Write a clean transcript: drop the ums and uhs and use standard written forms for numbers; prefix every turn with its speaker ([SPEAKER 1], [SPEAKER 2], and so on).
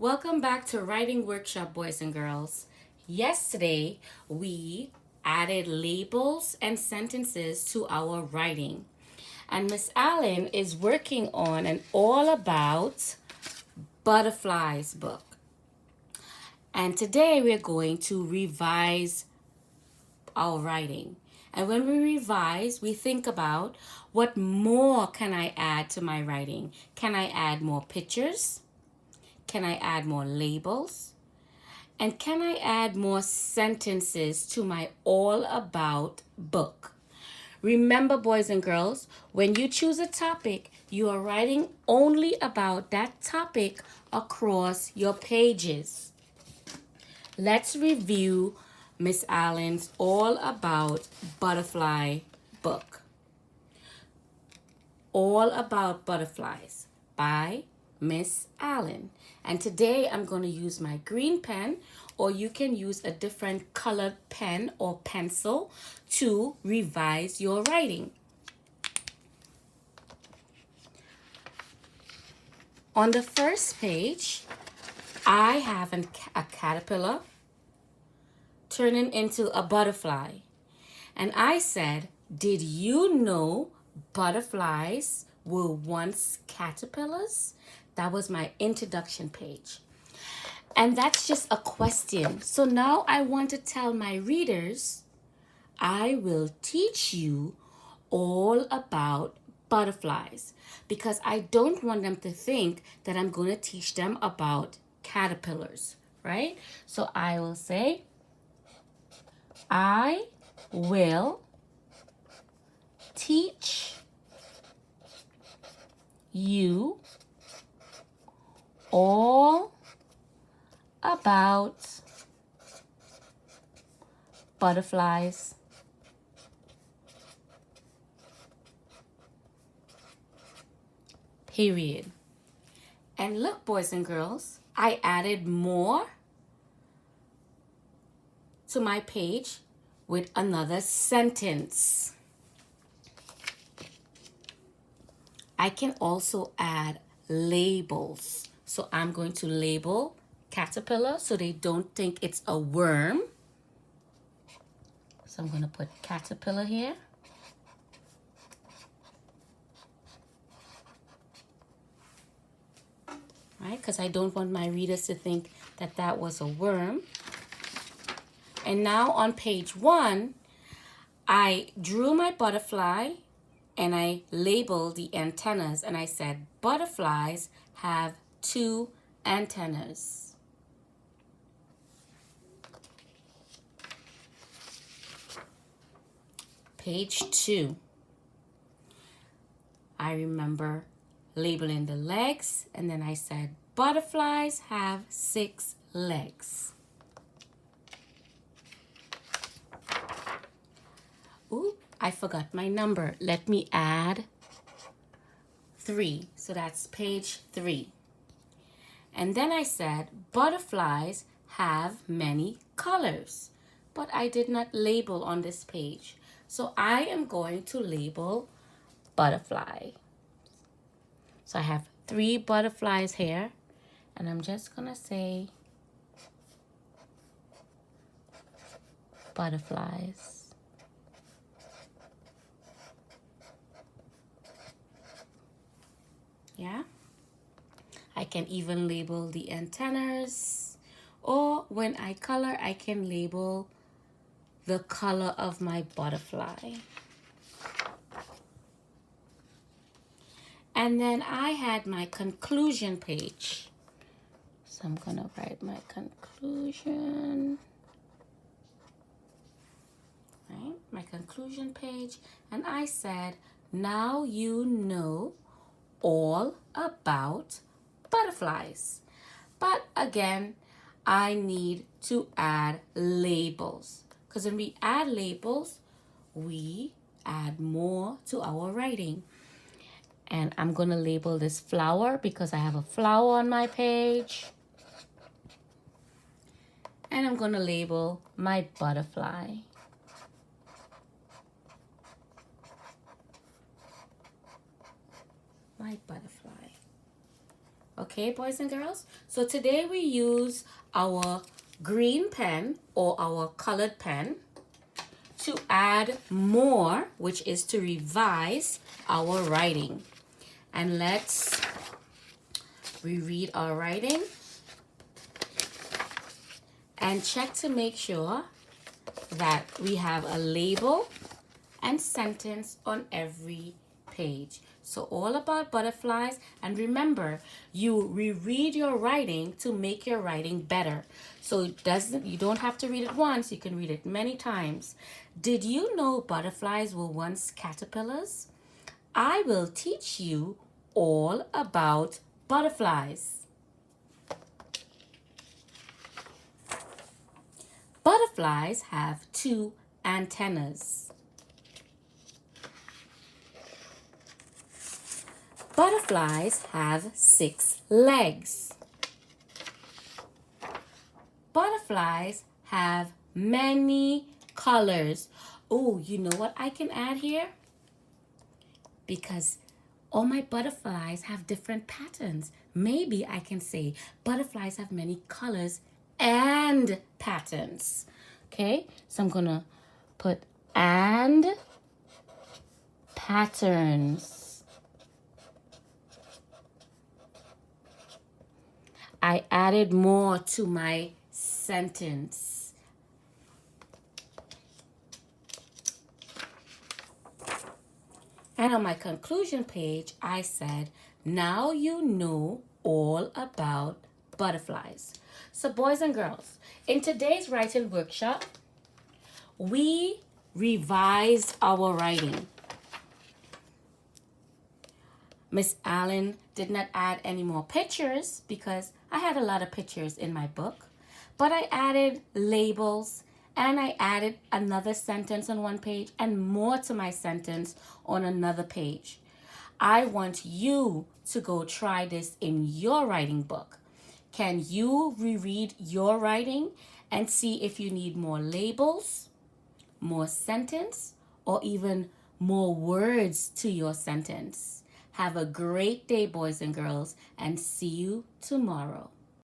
[SPEAKER 1] Welcome back to Writing Workshop, boys and girls. Yesterday, we added labels and sentences to our writing. And Miss Allen is working on an all about butterflies book. And today we're going to revise our writing. And when we revise, we think about what more can I add to my writing? Can I add more pictures? Can I add more labels? And can I add more sentences to my all about book? Remember, boys and girls, when you choose a topic, you are writing only about that topic across your pages. Let's review Miss Allen's All About Butterfly book. All About Butterflies by Miss Allen. And today I'm going to use my green pen, or you can use a different colored pen or pencil to revise your writing. On the first page, I have a caterpillar turning into a butterfly. And I said, did you know butterflies were once caterpillars? That was my introduction page. And that's just a question. So now I want to tell my readers, I will teach you all about butterflies because I don't want them to think that I'm going to teach them about caterpillars, right? So I will say, I will teach you all about butterflies. Period. And look, boys and girls, I added more to my page with another sentence. I can also add labels. So I'm going to label caterpillar so they don't think it's a worm. So I'm going to put caterpillar here. Right? Because I don't want my readers to think that that was a worm. And now on page 1, I drew my butterfly and I labeled the antennas and I said butterflies have 2 antennas. Page 2. I remember labeling the legs and then I said butterflies have 6 legs. Ooh, I forgot my number. Let me add 3. So that's page 3. And then I said butterflies have many colors. But I did not label on this page. So I am going to label butterfly. So I have 3 butterflies here. And I'm just going to say butterflies. Yeah. I can even label the antennas, or when I color, I can label the color of my butterfly. And then I had my conclusion page. So I'm gonna write my conclusion. Right? My conclusion page. And I said, now you know all about butterflies. But again, I need to add labels. Because when we add labels, we add more to our writing. And I'm going to label this flower because I have a flower on my page. And I'm going to label my butterfly. My butterfly. Okay, boys and girls? So today we use our green pen or our colored pen to add more, which is to revise our writing. And let's reread our writing and check to make sure that we have a label and sentence on every page. So all about butterflies, and remember, you reread your writing to make your writing better. So you don't have to read it once, you can read it many times. Did you know butterflies were once caterpillars? I will teach you all about butterflies. Butterflies have two antennas. Butterflies have 6 legs. Butterflies have many colors. Oh, you know what I can add here? Because all my butterflies have different patterns. Maybe I can say butterflies have many colors and patterns. Okay, so I'm gonna put and patterns. I added more to my sentence. And on my conclusion page, I said, now you know all about butterflies. So boys and girls, in today's writing workshop, we revised our writing. Miss Allen did not add any more pictures because I had a lot of pictures in my book, but I added labels and I added another sentence on one page and more to my sentence on another page. I want you to go try this in your writing book. Can you reread your writing and see if you need more labels, more sentence, or even more words to your sentence? Have a great day, boys and girls, and see you tomorrow.